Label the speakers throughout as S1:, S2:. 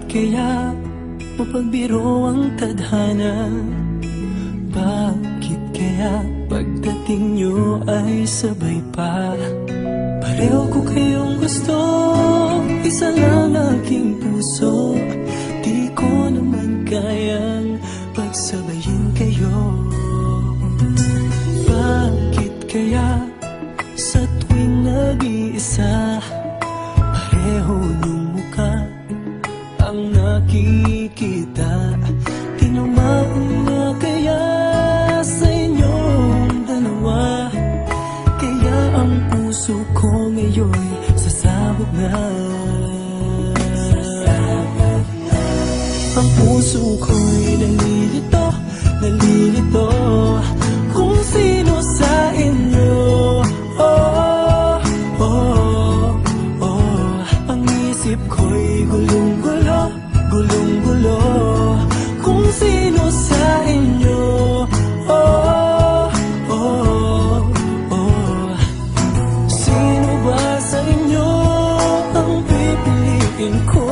S1: kaya mapagbiro ang tadhana? Bakit kaya pagdating nyo ay sabay pa? Pareho ko kayong gusto, isa lang aking puso. Di ko naman kayang pagsabayin kayo. Bakit kaya sa tuwing nag-iisa, pareho niyong mukha ang nakikita? Tinamaan na kaya sa inyong dalawa? Kaya ang puso ko ngayon sasabog na. Ang puso ko'y nalilito, nalilito kung sino sa inyo. Oh, oh, oh. Ang isip ko'y gulong-gulo, gulong-gulo kung sino sa inyo. Oh, oh, oh. Sino ba sa inyo ang pipiliin ko?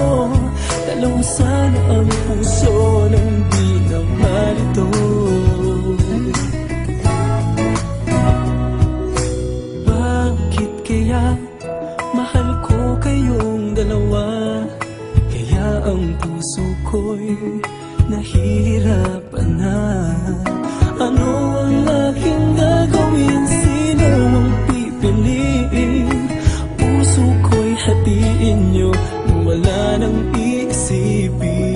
S1: Dalawang sana ang puso nang di na malito. Bakit kaya mahal ko kayong dalawa? Kaya ang puso ko'y nahihirapan na. Ano ang aking gagawin? Sino ang pipiliin? Puso ko'y hatiin nyo nang wala nang iisipin.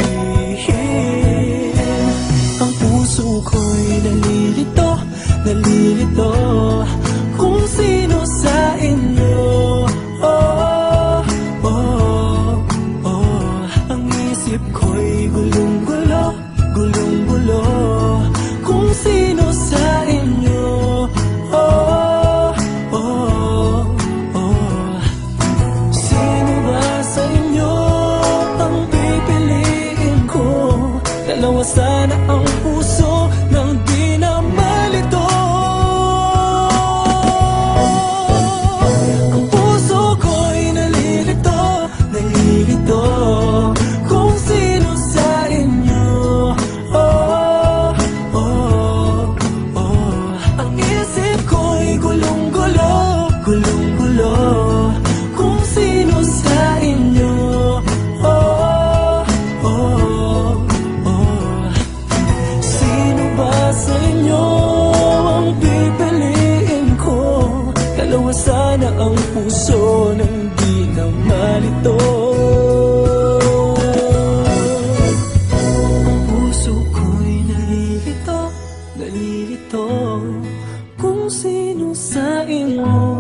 S1: Ang puso ko'y nalilito, nalilito kung sino sa inyo. Oh, oh, oh. Ang isip ko'y gulong-gulo, gulong-gulo kung sino sa inyo. Oh, oh, oh. Sino ba sa inyo ang pipiliin ko? Dalawa sana ang puso nang di na malito. Ang puso ko'y nalilito, nalilito kung sino sa inyo. Oh, oh, oh. Ang isip ko'y gulong-gulo, gulong-gulo kung sino sa inyo. Oh, oh, oh. Sino ba sa inyo ang pipiliin ko? Dalawa sana ang puso nang di na malito. Ang puso ko'y nalilito, nalilito kung sino sa inyo.